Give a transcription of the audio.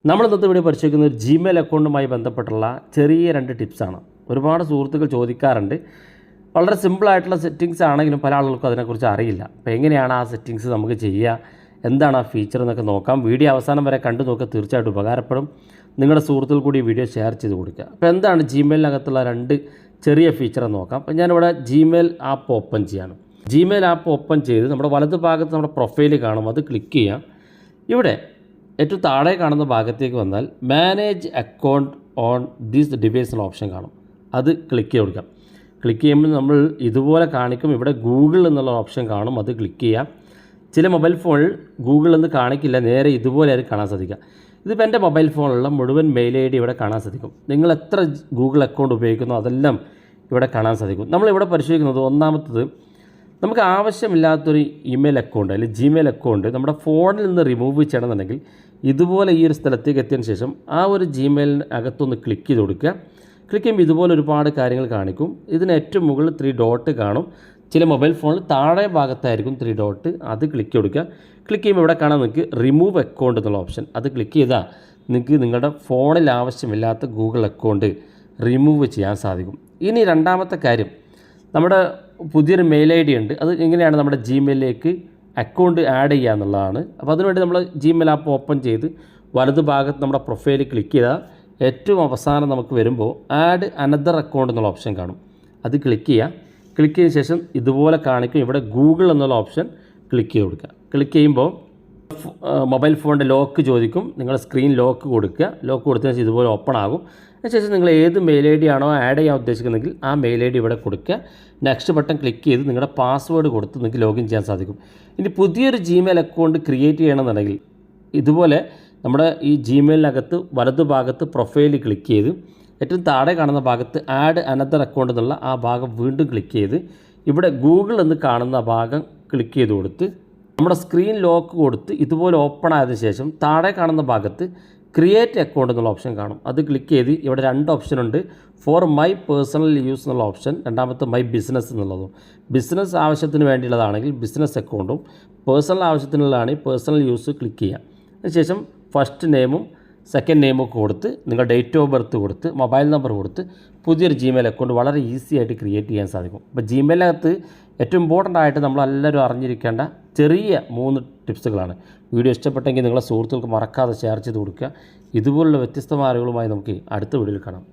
നമ്മൾ ഇന്നത്തെ വീഡിയോ പരിശോധിക്കുന്നത് ജിമെയിൽ അക്കൗണ്ടുമായി ബന്ധപ്പെട്ടുള്ള ചെറിയ 2 ടിപ്സാണ്. ഒരുപാട് സുഹൃത്തുക്കൾ ചോദിക്കാറുണ്ട്. വളരെ സിമ്പിളായിട്ടുള്ള സെറ്റിങ്സ് ആണെങ്കിലും പല ആളുകൾക്കും അതിനെക്കുറിച്ച് അറിയില്ല. അപ്പോൾ എങ്ങനെയാണ് ആ സെറ്റിങ്സ് നമുക്ക് ചെയ്യുക, എന്താണ് ആ ഫീച്ചർ എന്നൊക്കെ നോക്കാം. വീഡിയോ അവസാനം വരെ കണ്ടു നോക്കുക, തീർച്ചയായിട്ടും ഉപകാരപ്പെടും. നിങ്ങളുടെ സുഹൃത്തുക്കൾ കൂടി വീഡിയോ ഷെയർ ചെയ്ത് കൊടുക്കുക. അപ്പോൾ എന്താണ് ജിമെയിലിനകത്തുള്ള 2 ചെറിയ ഫീച്ചർ എന്ന് നോക്കാം. അപ്പോൾ ഞാനിവിടെ ജിമെയിൽ ആപ്പ് ഓപ്പൺ ചെയ്യാണ്. ജിമെയിൽ ആപ്പ് ഓപ്പൺ ചെയ്ത് നമ്മുടെ വലത് ഭാഗത്ത് നമ്മുടെ പ്രൊഫൈൽ കാണും, അത് ക്ലിക്ക് ചെയ്യാം. ഇവിടെ ഏറ്റവും താഴെ കാണുന്ന ഭാഗത്തേക്ക് വന്നാൽ manage account on this device എന്ന ഓപ്ഷൻ കാണും, അത് ക്ലിക്ക് ചെയ്ത് കൊടുക്കാം. ക്ലിക്ക് ചെയ്യുമ്പോൾ നമ്മൾ ഇതുപോലെ കാണിക്കും. ഇവിടെ ഗൂഗിൾ എന്നുള്ള ഓപ്ഷൻ കാണും, അത് ക്ലിക്ക് ചെയ്യാം. ചില മൊബൈൽ ഫോണിൽ ഗൂഗിൾ എന്ന് കാണിക്കില്ല, നേരെ ഇതുപോലെ ആയിരിക്കും കാണാൻ സാധിക്കുക. ഇതിപ്പോൾ എൻ്റെ മൊബൈൽ ഫോണിലുള്ള മുഴുവൻ മെയിൽ ഐ ഡി ഇവിടെ കാണാൻ സാധിക്കും. നിങ്ങൾ എത്ര ഗൂഗിൾ അക്കൗണ്ട് ഉപയോഗിക്കുന്നോ അതെല്ലാം ഇവിടെ കാണാൻ സാധിക്കും. നമ്മളിവിടെ പരിശോധിക്കുന്നത് ഒന്നാമത്തത്, നമുക്ക് ആവശ്യമില്ലാത്തൊരു ഇമെയിൽ അക്കൗണ്ട് അല്ലെങ്കിൽ ജിമെയിൽ അക്കൗണ്ട് നമ്മുടെ ഫോണിൽ നിന്ന് റിമൂവ് ചെയ്യണമെന്നുണ്ടെങ്കിൽ ഇതുപോലെ ഈ ഒരു സ്ഥലത്തേക്ക് എത്തിയതിന് ശേഷം ആ ഒരു ജിമെയിലിന് അകത്തൊന്ന് ക്ലിക്ക് ചെയ്ത് കൊടുക്കുക. ക്ലിക്ക് ചെയ്യുമ്പോൾ ഇതുപോലെ ഒരുപാട് കാര്യങ്ങൾ കാണിക്കും. ഇതിന് ഏറ്റവും മുകളിൽ 3 ഡോട്ട് കാണും. ചില മൊബൈൽ ഫോണിൽ താഴെ ഭാഗത്തായിരിക്കും 3 ഡോട്ട്, അത് ക്ലിക്ക് കൊടുക്കുക. ക്ലിക്ക് ചെയ്യുമ്പോൾ ഇവിടെ കാണാൻ നിങ്ങൾക്ക് റിമൂവ് അക്കൗണ്ട് എന്നുള്ള ഓപ്ഷൻ, അത് ക്ലിക്ക് ചെയ്താൽ നിങ്ങൾക്ക് നിങ്ങളുടെ ഫോണിൽ ആവശ്യമില്ലാത്ത ഗൂഗിൾ അക്കൗണ്ട് റിമൂവ് ചെയ്യാൻ സാധിക്കും. ഇനി രണ്ടാമത്തെ കാര്യം, നമ്മുടെ പുതിയൊരു മെയിൽ ഐ ഡി ഉണ്ട്, അത് എങ്ങനെയാണ് നമ്മുടെ ജിമെയിലിലേക്ക് അക്കൗണ്ട് ആഡ് ചെയ്യുക എന്നുള്ളതാണ്. അപ്പോൾ അതിനുവേണ്ടി നമ്മൾ ജിമെയിൽ ആപ്പ് ഓപ്പൺ ചെയ്ത് വലതു ഭാഗത്ത് നമ്മുടെ പ്രൊഫൈൽ ക്ലിക്ക് ചെയ്താൽ ഏറ്റവും അവസാനം നമുക്ക് വരുമ്പോൾ ആഡ് അനദർ അക്കൗണ്ട് എന്നുള്ള ഓപ്ഷൻ കാണും, അത് ക്ലിക്ക് ചെയ്യുക. ക്ലിക്ക് ചെയ്തതിന് ശേഷം ഇതുപോലെ കാണിക്കും. ഇവിടെ ഗൂഗിൾ എന്നുള്ള ഓപ്ഷൻ ക്ലിക്ക് ചെയ്ത് കൊടുക്കുക. ക്ലിക്ക് ചെയ്യുമ്പോൾ മൊബൈൽ ഫോണിൻ്റെ ലോക്ക് ചോദിക്കും, നിങ്ങൾ സ്ക്രീൻ ലോക്ക് കൊടുക്കുക. ലോക്ക് കൊടുത്തതിന് ശേഷം ഇതുപോലെ ഓപ്പൺ ആകും. അതിനുശേഷം നിങ്ങൾ ഏത് മെയിൽ ഐ ഡി ആണോ ആഡ് ചെയ്യാൻ ഉദ്ദേശിക്കുന്നതെങ്കിൽ ആ മെയിൽ ഐ ഡി ഇവിടെ കൊടുക്കുക. നെക്സ്റ്റ് ബട്ടൺ ക്ലിക്ക് ചെയ്ത് നിങ്ങളുടെ പാസ്വേഡ് കൊടുത്ത് നിങ്ങൾക്ക് ലോഗിൻ ചെയ്യാൻ സാധിക്കും. ഇനി പുതിയൊരു ജിമെയിൽ അക്കൗണ്ട് ക്രിയേറ്റ് ചെയ്യണമെന്നുണ്ടെങ്കിൽ ഇതുപോലെ നമ്മുടെ ഈ ജിമെയിലിനകത്ത് വലതു ഭാഗത്ത് പ്രൊഫൈൽ ക്ലിക്ക് ചെയ്ത് ഏറ്റവും താഴെ കാണുന്ന ഭാഗത്ത് ആഡ് അനദർ അക്കൗണ്ട് എന്നുള്ള ആ ഭാഗം വീണ്ടും ക്ലിക്ക് ചെയ്ത് ഇവിടെ ഗൂഗിൾ എന്ന് കാണുന്ന ഭാഗം ക്ലിക്ക് ചെയ്ത് കൊടുത്ത് നമ്മുടെ സ്ക്രീൻ ലോക്ക് കൊടുത്ത് ഇതുപോലെ ഓപ്പൺ ആയതിനു ശേഷം താഴെ കാണുന്ന ഭാഗത്ത് ക്രിയേറ്റ് അക്കൗണ്ട് എന്നുള്ള ഓപ്ഷൻ കാണും, അത് ക്ലിക്ക് ചെയ്ത് ഇവിടെ 2 ഓപ്ഷൻ ഉണ്ട്. ഫോർ മൈ പേഴ്സണൽ യൂസ് എന്നുള്ള ഓപ്ഷൻ, രണ്ടാമത്തെ മൈ ബിസിനസ് എന്നുള്ളതും. ബിസിനസ് ആവശ്യത്തിന് വേണ്ടിയുള്ളതാണെങ്കിൽ ബിസിനസ് അക്കൗണ്ടും, പേഴ്സണൽ ആവശ്യത്തിനുള്ളതാണെങ്കിൽ പേഴ്സണൽ യൂസ് ക്ലിക്ക് ചെയ്യാം. അതിനുശേഷം ഫസ്റ്റ് നെയിമും സെക്കൻഡ് നെയിമും ഒക്കെ കൊടുത്ത് നിങ്ങൾ ഡേറ്റ് ഓഫ് ബർത്ത് കൊടുത്ത് മൊബൈൽ നമ്പർ കൊടുത്ത് പുതിയൊരു ജിമെയിൽ അക്കൗണ്ട് വളരെ ഈസി ആയിട്ട് ക്രിയേറ്റ് ചെയ്യാൻ സാധിക്കും. അപ്പോൾ ജിമെയിലിനകത്ത് ഏറ്റവും ഇമ്പോർട്ടൻ്റ് ആയിട്ട് നമ്മളെല്ലാവരും അറിഞ്ഞിരിക്കേണ്ട ചെറിയ 3 ടിപ്സുകളാണ്. വീഡിയോ ഇഷ്ടപ്പെട്ടെങ്കിൽ നിങ്ങളെ സുഹൃത്തുക്കൾക്ക് മറക്കാതെ ഷെയർ ചെയ്ത് കൊടുക്കുക. ഇതുപോലുള്ള വ്യത്യസ്തമായ അറിവുകളുമായി നമുക്ക് അടുത്ത വീഡിയോയിൽ കാണാം.